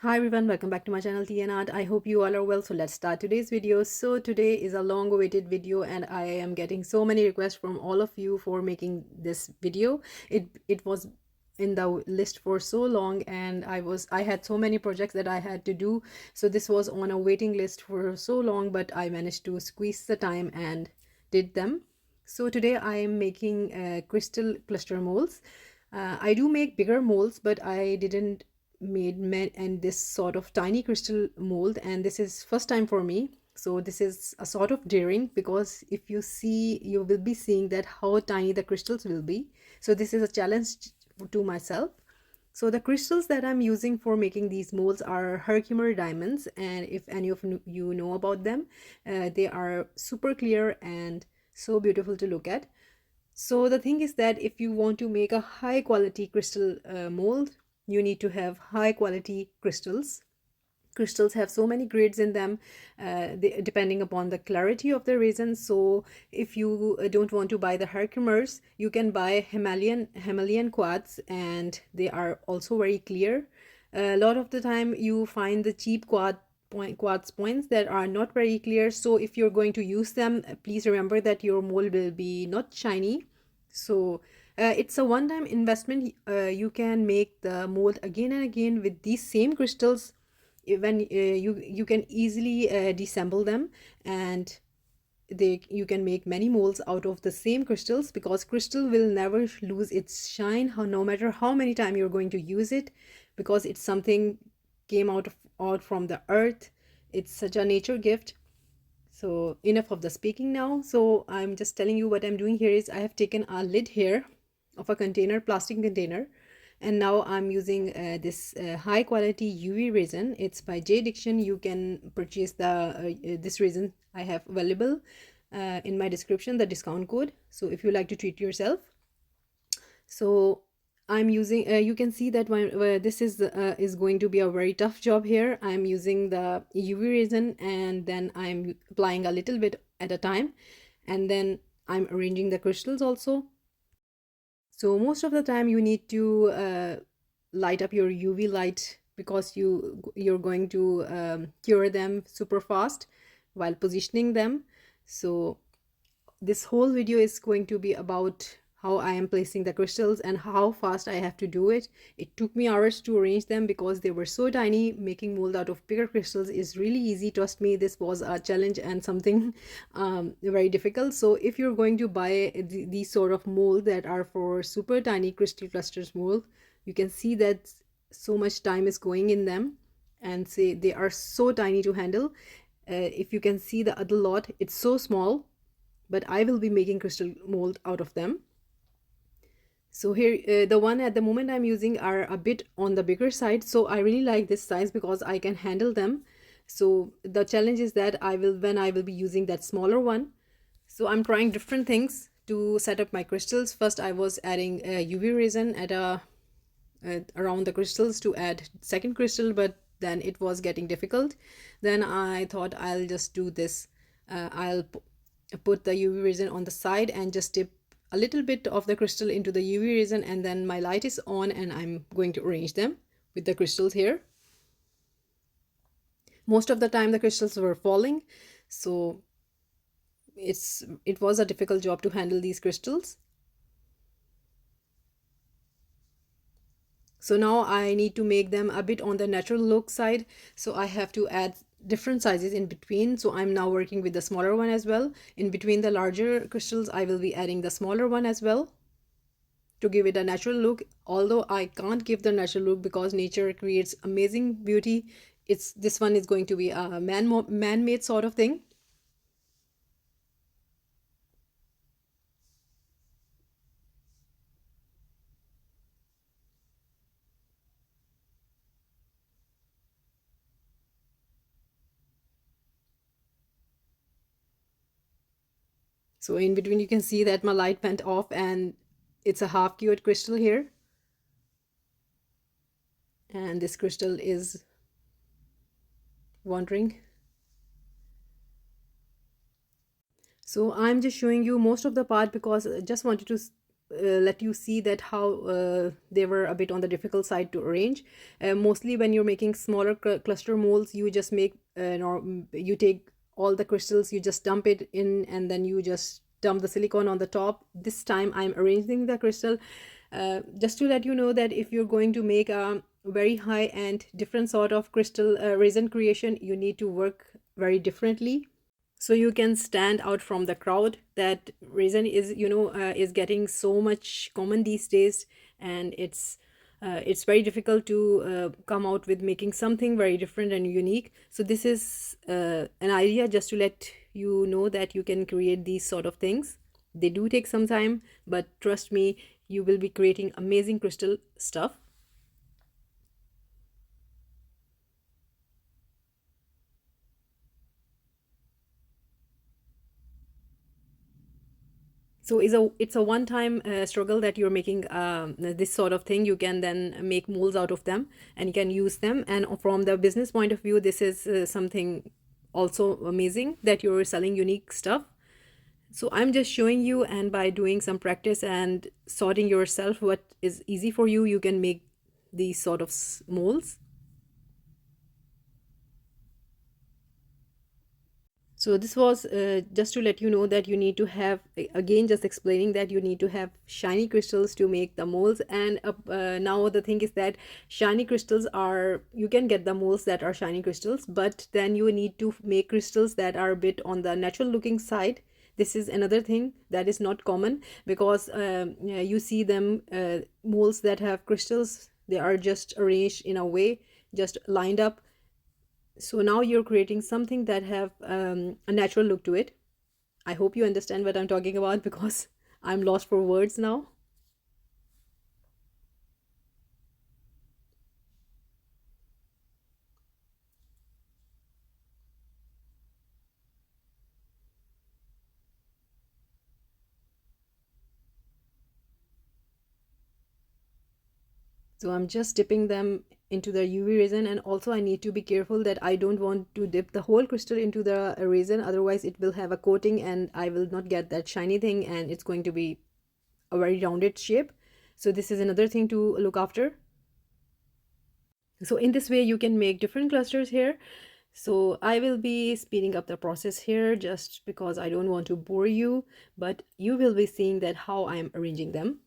Hi everyone, welcome back to my channel Tea&Art. I hope you all are well. So let's start today's video. So today is a long awaited video and I am getting so many requests from all of you for making this video. It was in the list for so long and I had so many projects that I had to do. So this was on a waiting list for so long, but I managed to squeeze the time and did them. So today I am making crystal cluster molds. I do make bigger molds, but I didn't made and this sort of tiny crystal mold, and this is first time for me. So this is a sort of daring, because if you see, you will be seeing that how tiny the crystals will be. So this is a challenge to myself. So the crystals that I'm using for making these molds are herkimer diamonds, and if any of you know about them, they are super clear and so beautiful to look at. So the thing is that if you want to make a high quality crystal mold, you need to have high quality crystals. Crystals have so many grades in them, depending upon the clarity of the resin. So if you don't want to buy the herkimers, you can buy Himalayan quartz, and they are also very clear. A lot of the time you find the cheap quartz points that are not very clear. So if you're going to use them, please remember that your mold will be not shiny. So it's a one-time investment. You can make the mold again and again with these same crystals. When you can easily disassemble them, and you can make many molds out of the same crystals, because crystal will never lose its shine, no matter how many times you're going to use it, because it's something came out from the earth. It's such a nature gift. So enough of the speaking now. So I'm just telling you what I'm doing here is I have taken a lid here of a container, plastic container, and now I'm using this high quality UV resin. It's by Jdiction. You can purchase this resin I have available in my description, the discount code. So if you like to treat yourself. So I'm using, you can see that this is going to be a very tough job here. I'm using the UV resin, and then I'm applying a little bit at a time, and then I'm arranging the crystals also. So most of the time you need to light up your UV light, because you're going to cure them super fast while positioning them. So this whole video is going to be about how I am placing the crystals and how fast I have to do it. It took me hours to arrange them because they were so tiny. Making mold out of bigger crystals is really easy. Trust me, this was a challenge and something very difficult. So if you're going to buy these sort of mold that are for super tiny crystal clusters mold, you can see that so much time is going in them, and say they are so tiny to handle. If you can see the other lot, it's so small, but I will be making crystal mold out of them. So here, the one at the moment I'm using are a bit on the bigger side. So I really like this size because I can handle them. So the challenge is that when I will be using that smaller one. So I'm trying different things to set up my crystals. First, I was adding UV resin around the crystals to add second crystal, but then it was getting difficult. Then I thought I'll just do this. I'll put the UV resin on the side and just dip a little bit of the crystal into the UV resin, and then my light is on and I'm going to arrange them with the crystals here. Most of the time the crystals were falling, so it was a difficult job to handle these crystals. So now I need to make them a bit on the natural look side, so I have to add different sizes in between. So I'm now working with the smaller one as well. In between the larger crystals I will be adding the smaller one as well to give it a natural look. Although I can't give the natural look because nature creates amazing beauty, this one is going to be a man-made sort of thing. So in between you can see that my light went off and it's a half cured crystal here, and this crystal is wandering. So I'm just showing you most of the part because I just wanted to let you see that how they were a bit on the difficult side to arrange. Mostly when you're making smaller cluster molds, you just make you take all the crystals, you just dump it in, and then you just dump the silicone on the top. This time I'm arranging the crystal, just to let you know that if you're going to make a very high and different sort of crystal resin creation, you need to work very differently, so you can stand out from the crowd. That reason is, is getting so much common these days, and it's very difficult to come out with making something very different and unique. So this is an idea just to let you know that you can create these sort of things. They do take some time, but trust me, you will be creating amazing crystal stuff. So it's a one-time struggle that you're making this sort of thing. You can then make molds out of them and you can use them. And from the business point of view, this is something also amazing, that you're selling unique stuff. So I'm just showing you, and by doing some practice and sorting yourself what is easy for you, you can make these sort of molds. So this was just to let you know that you need to have, again, just explaining that you need to have shiny crystals to make the molds. And now the thing is that shiny crystals are, you can get the molds that are shiny crystals, but then you need to make crystals that are a bit on the natural looking side. This is another thing that is not common, because you see them molds that have crystals, they are just arranged in a way, just lined up. So now you're creating something that have a natural look to it. I hope you understand what I'm talking about, because I'm lost for words now. So I'm just dipping them into the UV resin, and also I need to be careful that I don't want to dip the whole crystal into the resin, otherwise it will have a coating and I will not get that shiny thing, and it's going to be a very rounded shape. So this is another thing to look after. So in this way you can make different clusters here. So I will be speeding up the process here just because I don't want to bore you, but you will be seeing that how I'm arranging them.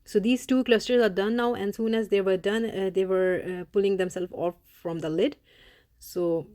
So these two clusters are done now, and soon as they were done, they were pulling themselves off from the lid. So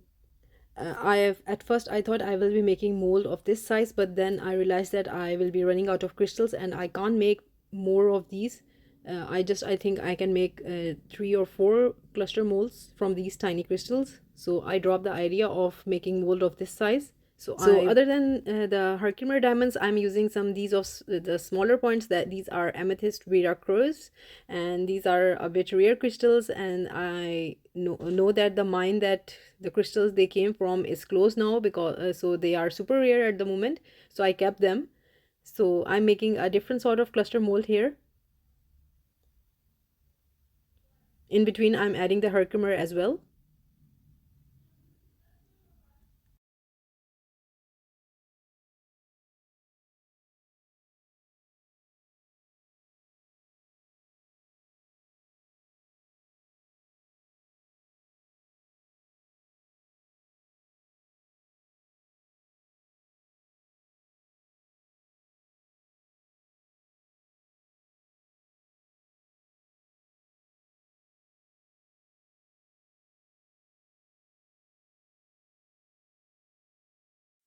at first I thought I will be making mold of this size, but then I realized that I will be running out of crystals and I can't make more of these. I think I can make 3 or 4 cluster molds from these tiny crystals. So I dropped the idea of making mold of this size. So other than the herkimer diamonds, I'm using some these of the smaller points. That these are amethyst Vera cruz, and these are a bit rare crystals. And I know that the mine that the crystals they came from is closed now, because so they are super rare at the moment. So I kept them. So I'm making a different sort of cluster mold here. In between, I'm adding the herkimer as well.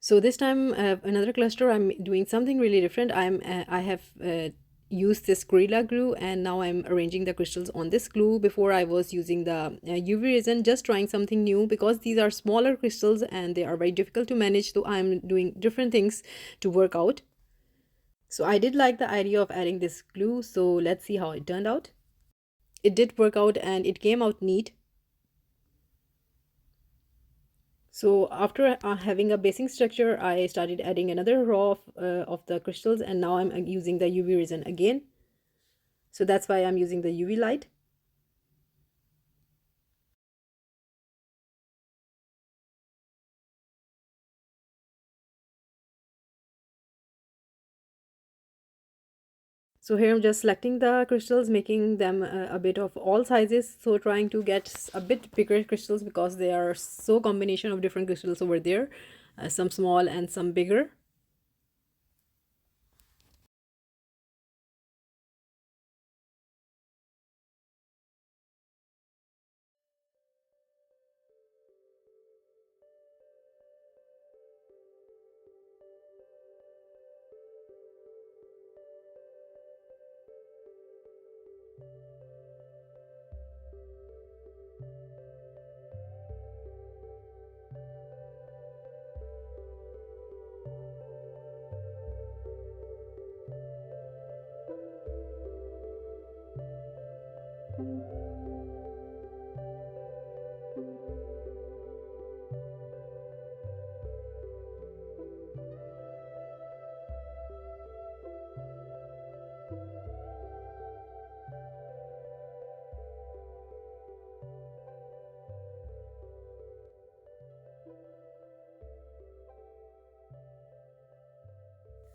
So this time, another cluster, I'm doing something really different. I have used this Gorilla glue, and now I'm arranging the crystals on this glue. Before I was using the UV resin, just trying something new, because these are smaller crystals and they are very difficult to manage. So I'm doing different things to work out. So I did like the idea of adding this glue. So let's see how it turned out. It did work out and it came out neat. So after having a basing structure, I started adding another row of the crystals, and now I'm using the UV resin again. So that's why I'm using the UV light. So here I'm just selecting the crystals, making them a bit of all sizes. So trying to get a bit bigger crystals, because they are so combination of different crystals over there, some small and some bigger.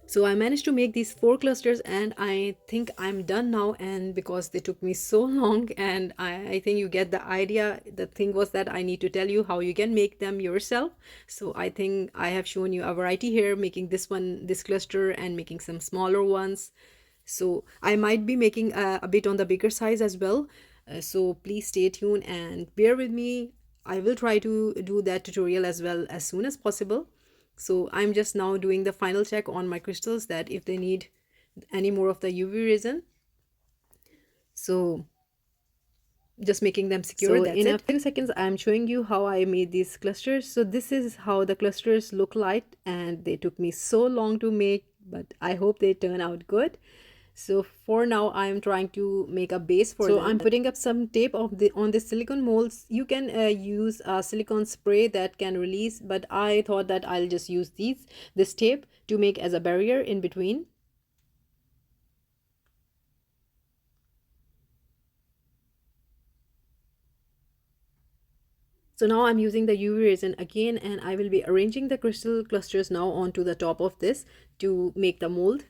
So I managed to make these 4 clusters, and I think I'm done now. And because they took me so long, and I think you get the idea. The thing was that I need to tell you how you can make them yourself. So I think I have shown you a variety here, making this one, this cluster, and making some smaller ones. So I might be making a bit on the bigger size as well. So please stay tuned and bear with me. I will try to do that tutorial as well as soon as possible. So I'm just now doing the final check on my crystals, that if they need any more of the UV resin. So just making them secure. So that's in a few seconds, I'm showing you how I made these clusters. So this is how the clusters look like, and they took me so long to make, but I hope they turn out good. So for now, I'm trying to make a base for them. I'm putting up some tape on the silicone molds. You can use a silicone spray that can release, but I thought that I'll just use this tape to make as a barrier in between. So now I'm using the UV resin again, and I will be arranging the crystal clusters now onto the top of this to make the mold.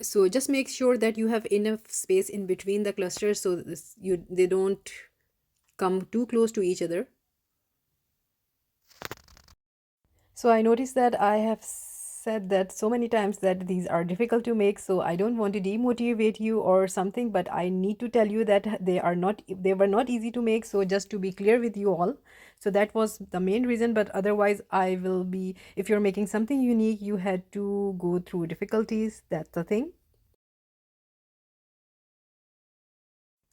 So just make sure that you have enough space in between the clusters, so they don't come too close to each other. So I noticed that I have said that so many times that these are difficult to make, so I don't want to demotivate you or something, but I need to tell you that they were not easy to make. So just to be clear with you all, so that was the main reason. But otherwise, I will be, if you're making something unique, you had to go through difficulties. That's the thing.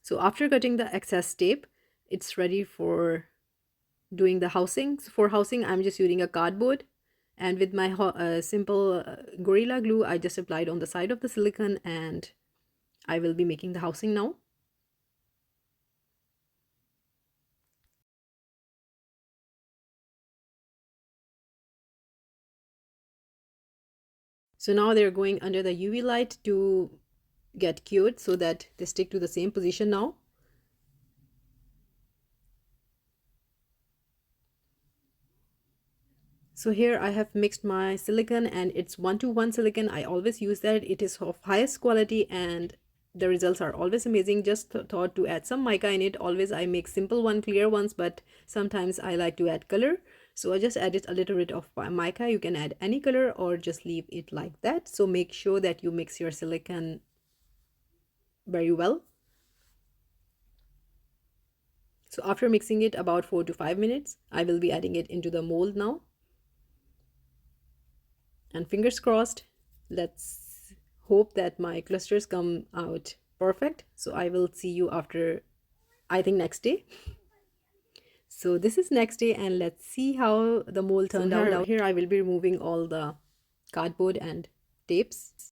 So after cutting the excess tape, it's ready for doing the housing. So for housing, I'm just using a cardboard, and with my simple Gorilla Glue, I just applied on the side of the silicone, and I will be making the housing now. So now they're going under the UV light to get cured so that they stick to the same position now. So here I have mixed my silicone, and it's 1:1 silicone. I always use that. It is of highest quality and the results are always amazing. Just thought to add some mica in it. Always I make simple one, clear ones, but sometimes I like to add color. So I just added a little bit of mica. You can add any color or just leave it like that. So make sure that you mix your silicone very well. So after mixing it about 4 to 5 minutes, I will be adding it into the mold now. And fingers crossed, let's hope that my clusters come out perfect. So I will see you after, I think, next day. So this is next day, and let's see how the mold turned out. Here I will be removing all the cardboard and tapes.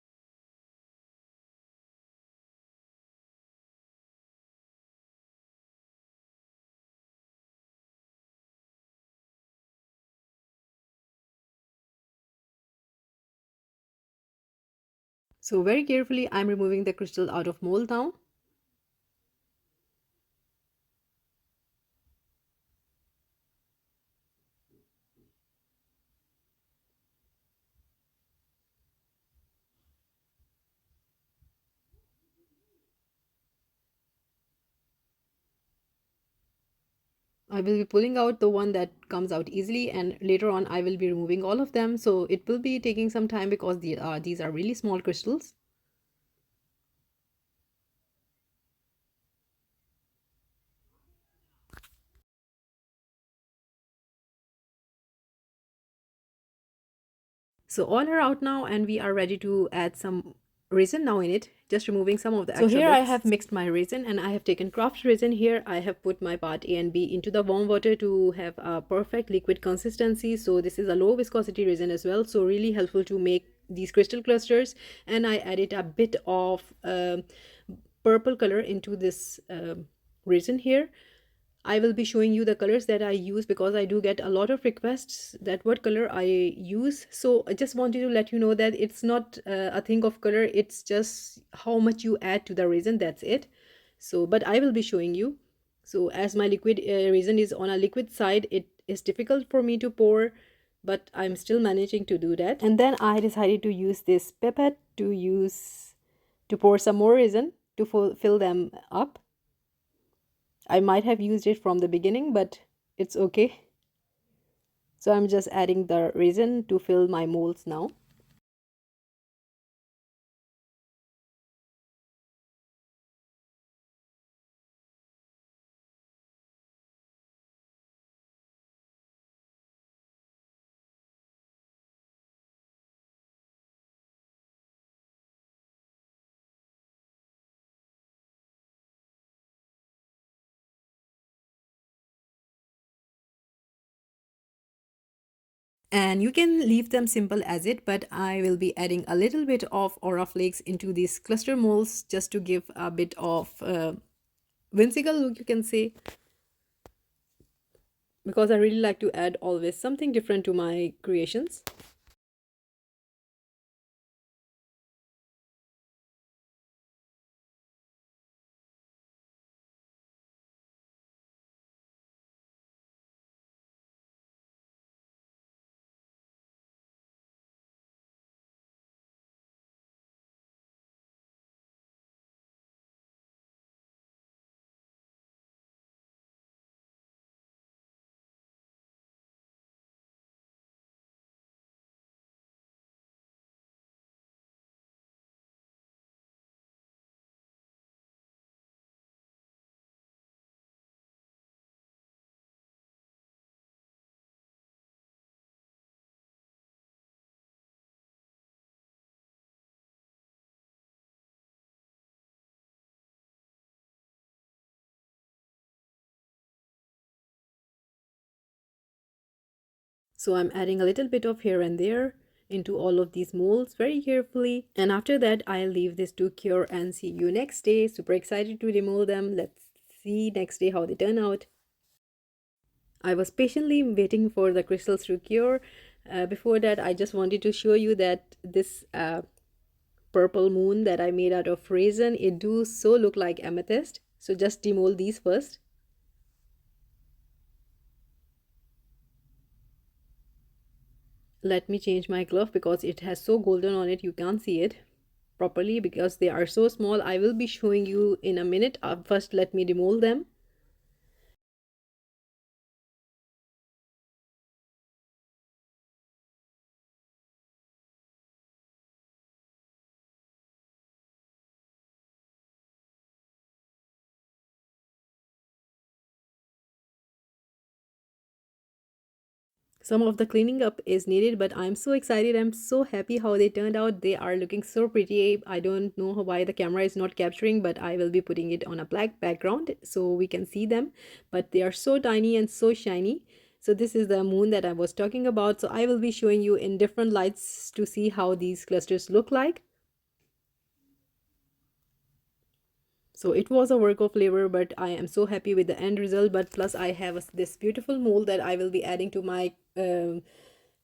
So very carefully I'm removing the crystal out of mold now. I will be pulling out the one that comes out easily, and later on I will be removing all of them. So it will be taking some time because these are really small crystals. So all are out now, and we are ready to add some resin now in it, just removing some of the extra bits. So here I have mixed my resin, and I have taken craft resin. Here I have put my part A and B into the warm water to have a perfect liquid consistency. So this is a low viscosity resin as well, so really helpful to make these crystal clusters. And I added a bit of purple color into this resin here. I will be showing you the colors that I use because I do get a lot of requests that what color I use. So I just wanted to let you know that it's not a thing of color, it's just how much you add to the resin, that's it. So but I will be showing you. So as my liquid resin is on a liquid side, it is difficult for me to pour, but I'm still managing to do that. And then I decided to use this pipette to pour some more resin to fill them up. I might have used it from the beginning, but it's okay. So I'm just adding the resin to fill my molds now. And you can leave them simple as it, but I will be adding a little bit of aura flakes into these cluster molds just to give a bit of whimsical look, you can say, because I really like to add always something different to my creations. So I'm adding a little bit of here and there into all of these molds very carefully. And after that, I'll leave this to cure and see you next day. Super excited to demold them. Let's see next day how they turn out. I was patiently waiting for the crystals to cure. Before that, I just wanted to show you that this purple moon that I made out of resin, it do so look like amethyst. So just demold these first. Let me change my glove because it has so golden on it, you can't see it properly because they are so small. I will be showing you in a minute. First, let me demold them. Some of the cleaning up is needed, but I'm so excited. I'm so happy how they turned out. They are looking so pretty. I don't know why the camera is not capturing, but I will be putting it on a black background so we can see them. But they are so tiny and so shiny. So this is the moon that I was talking about. So I will be showing you in different lights to see how these clusters look like. So it was a work of labor, but I am so happy with the end result. But plus I have this beautiful mold that I will be adding to my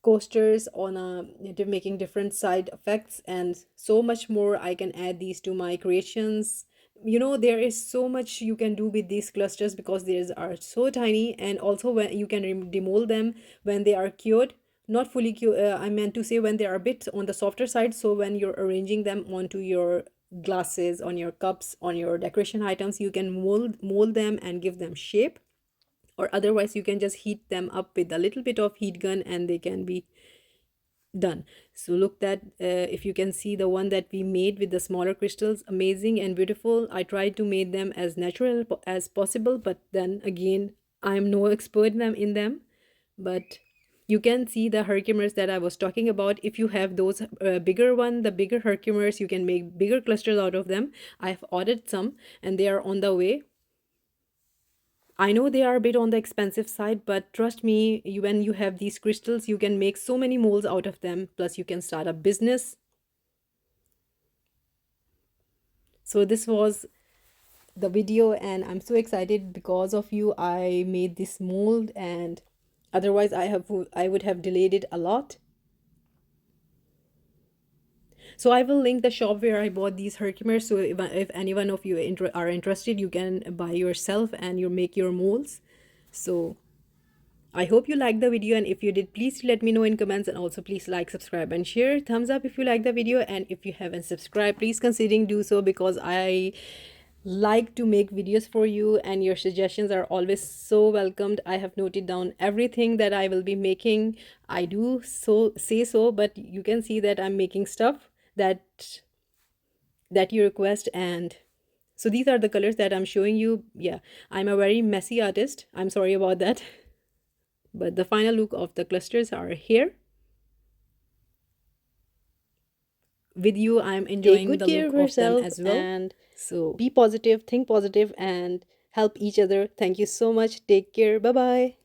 coasters on making different side effects and so much more. I can add these to my creations. You know, there is so much you can do with these clusters because these are so tiny, and also when you can demold them when they are cured, not fully cured, I meant to say when they are a bit on the softer side. So when you're arranging them onto your glasses, on your cups, on your decoration items, you can mold them and give them shape, or otherwise you can just heat them up with a little bit of heat gun and they can be done. So look that if you can see the one that we made with the smaller crystals, amazing and beautiful. I tried to make them as natural as possible, but then again, I'm no expert in them. But you can see the herkimers that I was talking about. If you have those bigger one, the bigger herkimers, you can make bigger clusters out of them. I've ordered some and they are on the way. I know they are a bit on the expensive side, but trust me, when you have these crystals, you can make so many molds out of them. Plus, you can start a business. So this was the video, and I'm so excited because of you. I made this mold, and otherwise, I would have delayed it a lot. So I will link the shop where I bought these herkimers. So if any one of you are interested, you can buy yourself and you make your molds. So I hope you liked the video, and if you did, please let me know in comments, and also please like, subscribe and share. Thumbs up if you like the video, and if you haven't subscribed, please considering do so because I like to make videos for you and your suggestions are always so welcomed. I have noted down everything that I will be making. I do say so, but you can see that I'm making stuff that you request. And so these are the colors that I'm showing you. Yeah, I'm a very messy artist, I'm sorry about that. But the final look of the clusters are here. With you, I'm enjoying the look of them as well. And so be positive, think positive, and help each other. Thank you so much. Take care. Bye bye.